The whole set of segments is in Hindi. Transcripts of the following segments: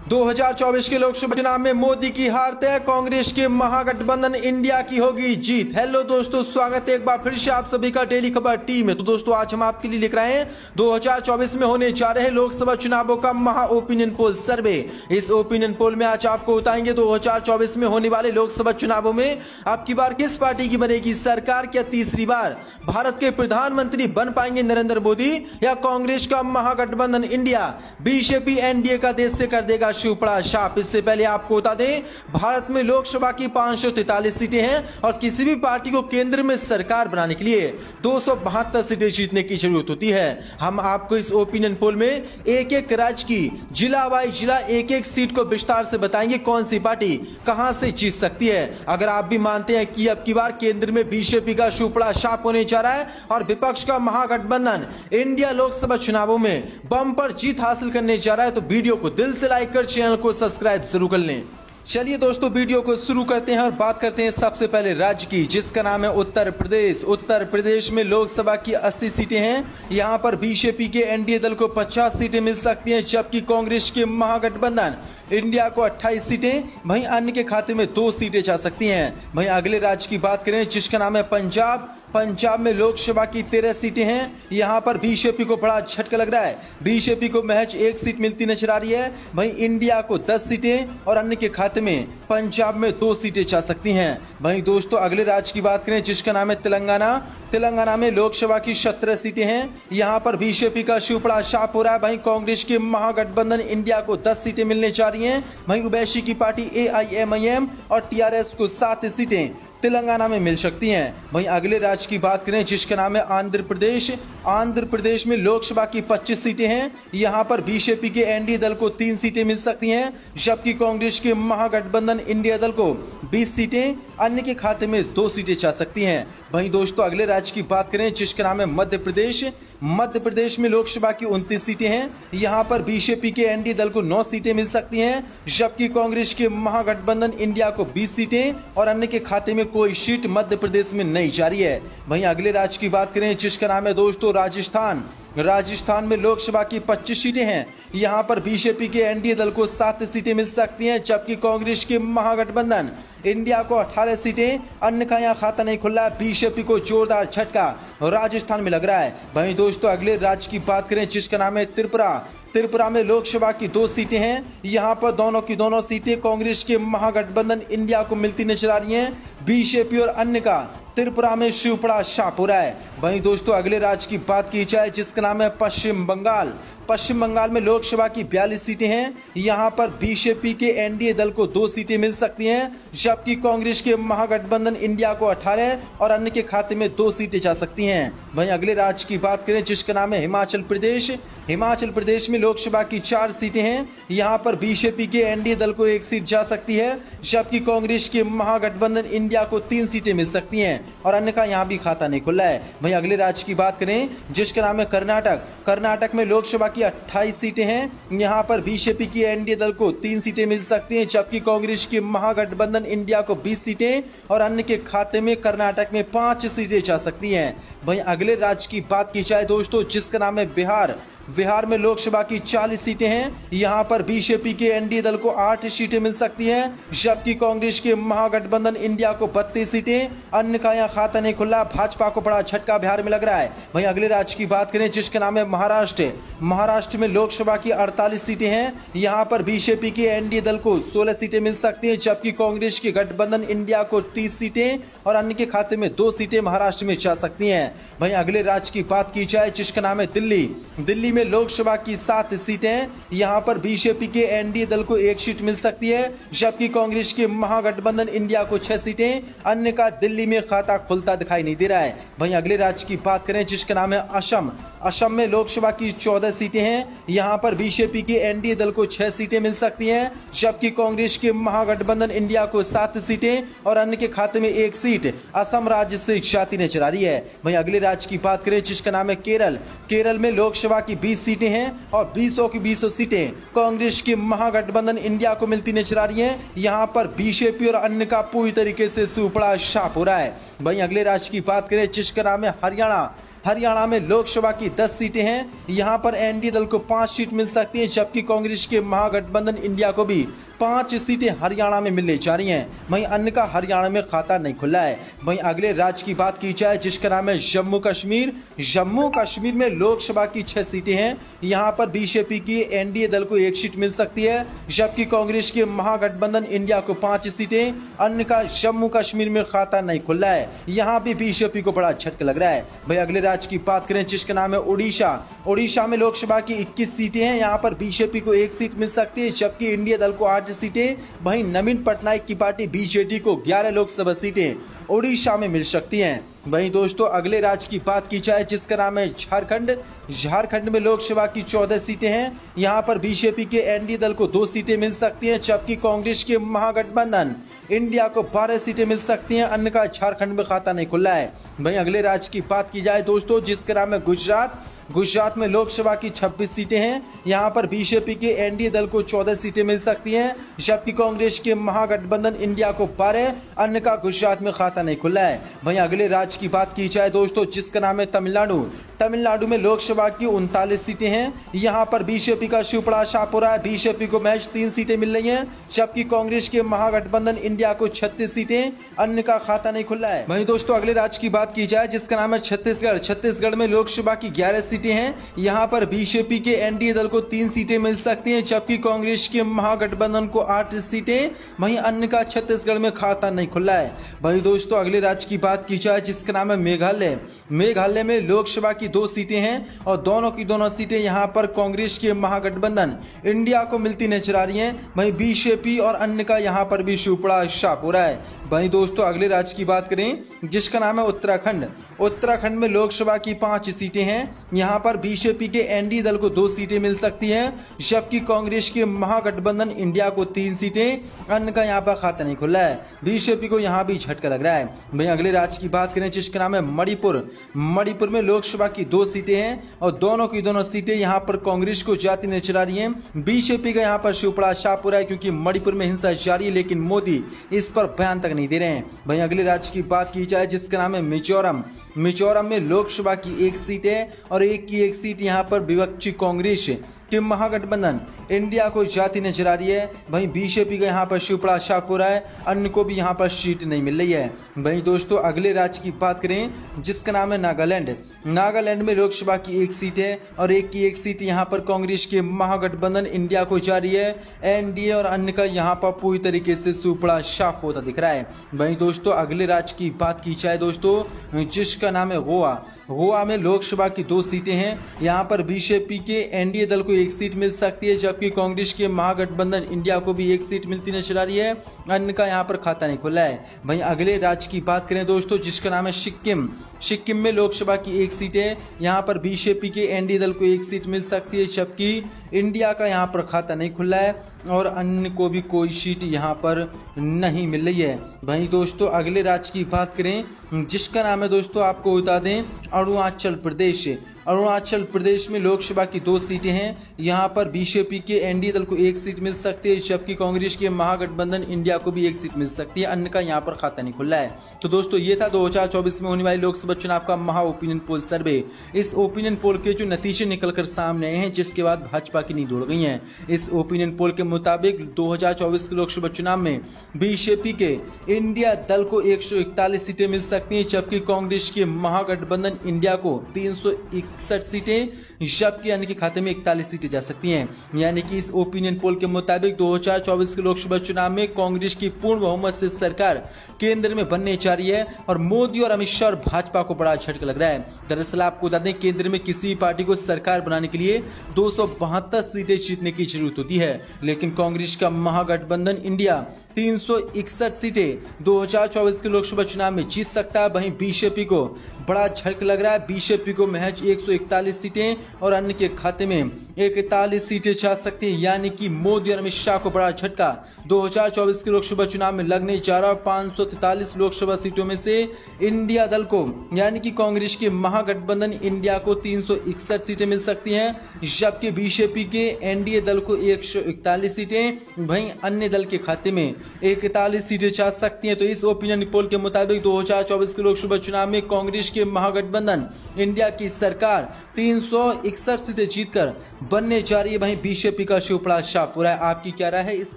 2024 के लोकसभा चुनाव में मोदी की हार तय, कांग्रेस के महागठबंधन इंडिया की होगी जीत। हेलो दोस्तों, स्वागत है एक बार फिर से आप सभी का डेली खबर टीम में। तो दोस्तों आज हम आपके लिए लिख रहे हैं 2024 में होने जा रहे लोकसभा चुनावों का महा ओपिनियन पोल सर्वे। इस ओपिनियन पोल में आज आपको बताएंगे 2024 में होने वाले लोकसभा चुनावों में आपकी बार किस पार्टी की बनेगी सरकार। क्या तीसरी बार भारत के प्रधानमंत्री बन पाएंगे नरेंद्र मोदी, या कांग्रेस का महागठबंधन इंडिया बीजेपी एनडीए का देश से कर देगा शिवपड़ा छाप। इससे पहले आपको बता दें, भारत में लोकसभा की 543 सीटें हैं और किसी भी पार्टी को केंद्र में सरकार बनाने के लिए 272 सीटें जीतने की जरूरत होती है। हम आपको इस ओपिनियन पोल में एक एक राज्य की जिला वाई जिला एक एक सीट को विस्तार से बताएंगे कौन सी पार्टी कहां से जीत सकती है। अगर आप भी मानते हैं कि अब की बार केंद्र में बीजेपी का शिवपड़ा छाप होने जा रहा है और विपक्ष का महागठबंधन इंडिया लोकसभा चुनावों में बम्पर जीत हासिल करने जा रहा है, तो वीडियो को दिल से लाइक कर चैनल को सब्सक्राइब जरूर कर लें। चलिए दोस्तों वीडियो को शुरू करते हैं और बात करते हैं सबसे पहले राज्य की, जिसका नाम है उत्तर प्रदेश। उत्तर प्रदेश में लोकसभा की 80 सीटें हैं। यहां पर बीजेपी के एनडीए दल को 50 सीटें मिल सकती हैं, जबकि कांग्रेस के महागठबंधन इंडिया को 28 सीटें, वहीं अन्य के खाते में 2 सीटें जा सकती हैं। वहीं अगले राज्य की बात करें जिसका नाम है पंजाब। पंजाब में लोकसभा की 13 सीटें हैं। यहां पर बीजेपी को बड़ा झटका लग रहा है, बीजेपी को महज 1 सीट मिलती नजर आ रही है। वहीं इंडिया को 10 सीटें और अन्य के खाते में पंजाब में 2 सीटें जा सकती हैं। वहीं दोस्तों अगले राज्य की बात करें जिसका नाम है तेलंगाना। तेलंगाना में लोकसभा की 17 सीटें हैं। यहां पर बीजेपी का शिवपड़ा छाप हो रहा है। वहीं कांग्रेस के महागठबंधन इंडिया को 10 सीटें मिलने जा रही हैं। वहीं ओवैसी की पार्टी AIMIM और TRS को 7 सीटें तेलंगाना में मिल सकती हैं। वहीं अगले राज्य की बात करें जिसका नाम है आंध्र प्रदेश। आंध्र प्रदेश में लोकसभा की 25 सीटें हैं। यहां पर बीजेपी के एनडीए दल को 3 सीटें मिल सकती हैं, जबकि कांग्रेस के महागठबंधन इंडिया दल को 20 सीटें, अन्य के खाते में 2 सीटें जा सकती हैं। वहीं दोस्तों अगले राज्य की बात करें जिसका नाम है मध्य प्रदेश। मध्य प्रदेश में लोकसभा की 29 सीटें हैं। यहां पर बीजेपी के एनडीए दल को 9 सीटें मिल सकती हैं, जबकि कांग्रेस के महागठबंधन इंडिया को 20 सीटें और अन्य के खाते में कोई सीट मध्य प्रदेश में नहीं जा रही है। वहीं अगले राज्य की बात करें जिसका नाम है दोस्तों राजस्थान। राजस्थान में लोकसभा की 25 सीटें हैं। यहां पर बीजेपी के एनडीए दल को 7 सीटें मिल सकती हैं, जबकि कांग्रेस के महागठबंधन इंडिया को 18 सीटें, अन्य का यहाँ खाता नहीं खुला। बीजेपी को जोरदार झटका राजस्थान में लग रहा है। वहीं दोस्तों अगले राज्य की बात करें जिसका नाम है त्रिपुरा। त्रिपुरा में लोकसभा की 2 सीटें हैं। यहां पर दोनों की दोनों सीटें कांग्रेस के महागठबंधन इंडिया को मिलती नजर आ रही हैं। बीजेपी और अन्य का त्रिपुरा में शिवपड़ा छाप हो रहा है। वहीं दोस्तों अगले राज्य की बात की जाए जिसका नाम है पश्चिम बंगाल। पश्चिम बंगाल में लोकसभा की 42 सीटें हैं। यहां पर बीजेपी के एनडीए दल को 2 सीटें मिल सकती हैं, जबकि कांग्रेस के महागठबंधन इंडिया को 18 और अन्य के खाते में 2 सीटें जा सकती हैं। वहीं अगले राज्य की बात करें जिसका नाम है हिमाचल प्रदेश। हिमाचल प्रदेश में लोकसभा की 4 सीटें हैं। यहां पर बीजेपी के एनडीए दल को 1 सीट जा सकती है, जबकि कांग्रेस के महागठबंधन इंडिया को 3 सीटें मिल सकती हैं और अन्य का यहां भी खाता नहीं खुला है। वहीं अगले राज्य की बात करें जिसका नाम है कर्नाटक। कर्नाटक में लोकसभा की 28 सीटें हैं। यहां पर बीजेपी की एनडीए दल को 3 सीटें मिल सकती हैं, जबकि कांग्रेस के महागठबंधन इंडिया को 20 सीटें और अन्य के खाते में कर्नाटक में 5 सीटें जा सकती हैं। वहीं अगले राज्य की बात की जाए दोस्तों जिसका नाम है बिहार। बिहार में लोकसभा की 40 सीटें हैं। यहां पर बीजेपी के एनडीए दल को 8 सीटें मिल सकती हैं, जबकि कांग्रेस के महागठबंधन इंडिया को 32 सीटें, अन्य का यहां खाता नहीं खुला। भाजपा को बड़ा झटका बिहार में लग रहा है। वहीं अगले राज्य की बात करें जिसका नाम है महाराष्ट्र। महाराष्ट्र में लोकसभा की 48 सीटें हैं। यहां पर बीजेपी के एनडीए दल को 16 सीटें मिल सकती हैं, जबकि कांग्रेस के गठबंधन इंडिया को 30 सीटें और अन्य के खाते में 2 सीटें महाराष्ट्र में जा सकती हैं। वहीं अगले राज्य की बात की जाए जिसका नाम है दिल्ली। दिल्ली में लोकसभा की 7 सीटें। यहां पर बीजेपी के एनडीए दल को 1 सीट मिल सकती है, जबकि कांग्रेस के महागठबंधन इंडिया को 6 सीटें, अन्य का दिल्ली में खाता खुलता दिखाई नहीं दे रहा है। वहीं अगले राज्य की बात करें जिसका नाम है असम। असम में लोकसभा की 14 सीटें हैं। यहां पर बीजेपी के एनडीए दल को 6 सीटें मिल सकती हैं, जबकि कांग्रेस के महागठबंधन इंडिया को 7 सीटें और अन्य के खाते में 1 सीट असम राज्य से जाती नजर आ रही है। वहीं अगले राज्य की बात करें जिसका नाम है केरल। केरल में लोकसभा की 20 सीटें हैं और 20 की 20 सीटें कांग्रेस के महागठबंधन इंडिया को मिलती नजर आ रही हैं। यहां पर बीजेपी और अन्य का पूरी तरीके से शिवपड़ा छाप हो रहा है। वहीं अगले राज्य की बात करें जिसका नाम है हरियाणा। हरियाणा में लोकसभा की 10 सीटें हैं, यहाँ पर एनडीए दल को 5 सीट मिल सकती है, जबकि कांग्रेस के महागठबंधन इंडिया को भी 5 सीटें हरियाणा में मिलने जा रही हैं। वहीं अन्य का हरियाणा में खाता नहीं खुला है। वहीं अगले राज्य की बात की जाए जिसका नाम है जम्मू कश्मीर। जम्मू कश्मीर में लोकसभा की 6 सीटें हैं, यहाँ पर बीजेपी की एनडीए दल को 1 सीट मिल सकती है, जबकि कांग्रेस के महागठबंधन इंडिया को 5 सीटें। अन्य का जम्मू कश्मीर में खाता नहीं खुला है, यहाँ भी बीजेपी को बड़ा झटका लग रहा है। भाई अगले राज्य की बात करें जिसका नाम है उड़ीसा। उड़ीसा में लोकसभा की 21 सीटें हैं, यहाँ पर बीजेपी को 1 सीट मिल सकती है, जबकि इंडिया दल को 8 सीटें। वहीं नवीन पटनायक की पार्टी बीजेडी को 11 लोकसभा सीटें उड़ीसा में मिल सकती हैं। वहीं दोस्तों अगले राज्य की बात की जाए जिसका नाम है झारखंड। झारखंड में लोकसभा की 14 सीटें हैं, यहाँ पर बीजेपी के एनडीए दल को 2 सीटें मिल सकती हैं, जबकि कांग्रेस के महागठबंधन इंडिया को 12 सीटें मिल सकती हैं। अन्य का झारखंड में खाता नहीं खुला है। वहीं अगले राज्य की बात की जाए दोस्तों जिसका नाम है गुजरात। गुजरात में लोकसभा की 26 सीटें हैं, यहाँ पर बीजेपी के एनडीए दल को 14 सीटें मिल सकती हैं, जबकि कांग्रेस के महागठबंधन इंडिया को 12। अन्य का गुजरात में खाता नहीं खुला है। वहीं अगले राज्य की बात की जाए दोस्तों जिसका नाम है तमिलनाडु। तमिलनाडु में लोकसभा की 39 सीटें हैं, यहाँ पर बीजेपी का शिवपड़ा छाप हो रहा है। बीजेपी को महज 3 सीटें मिल रही हैं, जबकि कांग्रेस के महागठबंधन इंडिया को 36 सीटें। अन्य का खाता नहीं खुला है। वहीं दोस्तों अगले राज्य की बात की जाए जिसका नाम है छत्तीसगढ़। छत्तीसगढ़ में लोकसभा की 11 सीटें हैं, यहाँ पर बीजेपी के एनडीए दल को 3 सीटें मिल सकती हैं, जबकि कांग्रेस के महागठबंधन को 8 सीटें। वहीं अन्य का छत्तीसगढ़ में खाता नहीं खुला है। वहीं दोस्तों अगले राज्य की बात की जाए जिसका नाम है मेघालय। मेघालय में लोकसभा की 2 सीटें हैं और दोनों की दोनों सीटें यहाँ पर कांग्रेस के महागठबंधन इंडिया को मिलती नजर आ रही हैं। वहीं बीजेपी और अन्य का यहाँ पर भी शिवपड़ा छाप हो रहा है। वहीं दोस्तों अगले राज्य की बात करें जिसका नाम है उत्तराखंड। उत्तराखंड में लोकसभा की 5 सीटें हैं, यहाँ पर बीजेपी के एनडीए दल को 2 सीटें मिल सकती हैं, जबकि कांग्रेस के महागठबंधन इंडिया को 3 सीटें। अन्य का यहाँ पर खाता नहीं खुला है। बीजेपी को यहाँ भी झटका लग रहा है। वहीं अगले राज्य की बात करें जिसका नाम है मणिपुर। मणिपुर में लोकसभा की 2 सीटें हैं और दोनों की दोनों सीटें यहाँ पर कांग्रेस को जाती नजर आ रही हैं। बीजेपी का यहाँ पर शिवपड़ा छाप हो रहा है क्योंकि मणिपुर में हिंसा जारी है, लेकिन मोदी इस पर बयान तक नहीं दे रहे हैं। वहीं अगले राज्य की बात की जाए जिसका नाम है मिजोरम। मिजोरम में लोकसभा की 1 सीट है और एक सीट यहाँ पर विपक्षी कांग्रेस के महागठबंधन इंडिया को जाती नजर आ रही है। वहीं बीजेपी का यहाँ पर शिवपड़ा छाप हो रहा है, अन्य को भी यहाँ पर सीट नहीं मिल रही है। वहीं दोस्तों अगले राज्य की बात करें जिसका नाम है नागालैंड। नागालैंड में लोकसभा की 1 सीट है और एक सीट यहाँ पर कांग्रेस के महागठबंधन इंडिया को जा रही है। एनडीए और अन्य का यहाँ पर पूरी तरीके से शिवपड़ा छाप होता दिख रहा है। वहीं दोस्तों अगले राज्य की बात की जाए दोस्तों जिसका नाम है गोवा। गोवा में लोकसभा की 2 सीटें हैं, यहाँ पर बीजेपी के एनडीए दल को 1 सीट मिल सकती है, जबकि कांग्रेस के महागठबंधन इंडिया को भी 1 सीट मिलती नजर आ रही है। अन्य का यहाँ पर खाता नहीं खुला है। वहीं अगले राज्य की बात करें दोस्तों जिसका नाम है सिक्किम। सिक्किम में लोकसभा की 1 सीट है, यहाँ पर बीजेपी के एनडीए दल को 1 सीट मिल सकती है, जबकि इंडिया का यहाँ पर खाता नहीं खुला है और अन्य को भी कोई सीट यहाँ पर नहीं मिल रही है। वहीं दोस्तों अगले राज्य की बात करें जिसका नाम है दोस्तों आपको बता दें अरुणाचल प्रदेश। अरुणाचल प्रदेश में लोकसभा की 2 सीटें हैं, यहाँ पर बीजेपी के एनडीए दल को 1 सीट मिल सकती है, जबकि कांग्रेस के महागठबंधन इंडिया को भी 1 सीट मिल सकती है। अन्य का यहाँ पर खाता नहीं खुला है। तो दोस्तों ये था 2024 में होने वाली लोकसभा चुनाव का महा ओपिनियन पोल सर्वे। इस ओपिनियन पोल के जो नतीजे निकल कर सामने आए हैं जिसके बाद भाजपा की नींद उड़ गई है। इस ओपिनियन पोल के मुताबिक 2024 के लोकसभा चुनाव में बीजेपी के इंडिया दल को 141 सीटें मिल सकती हैं, जबकि कांग्रेस के महागठबंधन इंडिया को 361 सीटें, जबकि अन्य के खाते में 41 सीटें जा सकती हैं। यानी कि इस ओपिनियन पोल के मुताबिक 2024 के लोकसभा चुनाव में कांग्रेस की पूर्ण बहुमत से सरकार केंद्र में बनने जा रही है और मोदी और अमित शाह और भाजपा को बड़ा झटका लग रहा है। दरअसल आपको बता दें केंद्र में किसी भी पार्टी को सरकार बनाने के लिए 272 सीटें जीतने की जरूरत होती है, लेकिन कांग्रेस का महागठबंधन इंडिया 361 सीटें 2024 के लोकसभा चुनाव में जीत सकता है। वहीं बीजेपी को बड़ा झटका लग रहा है। बीजेपी को महज 141 सीटें और अन्य के खाते में 41 सीटें जा सकती हैं, यानी कि मोदी और अमित शाह को बड़ा झटका। 2024 के लोकसभा चुनाव में लगने जा रहा 543 लोकसभा सीटों में से इंडिया दल को यानी कि कांग्रेस के महागठबंधन इंडिया को 361 सीटें मिल सकती हैं, जबकि बीजेपी के एनडीए दल को 141 सीटें, वहीं अन्य दल के खाते में 41 सीटें जा सकती हैं। तो इस ओपिनियन पोल के मुताबिक 2024 के लोकसभा चुनाव में कांग्रेस के महागठबंधन इंडिया की सरकार 361 सीटें जीतकर बनने जा रही है। वहीं बीजेपी का शिवपड़ा साफ हो रहा है। आपकी क्या राय है इस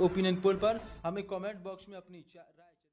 ओपिनियन पोल पर? हमें कमेंट बॉक्स में अपनी राय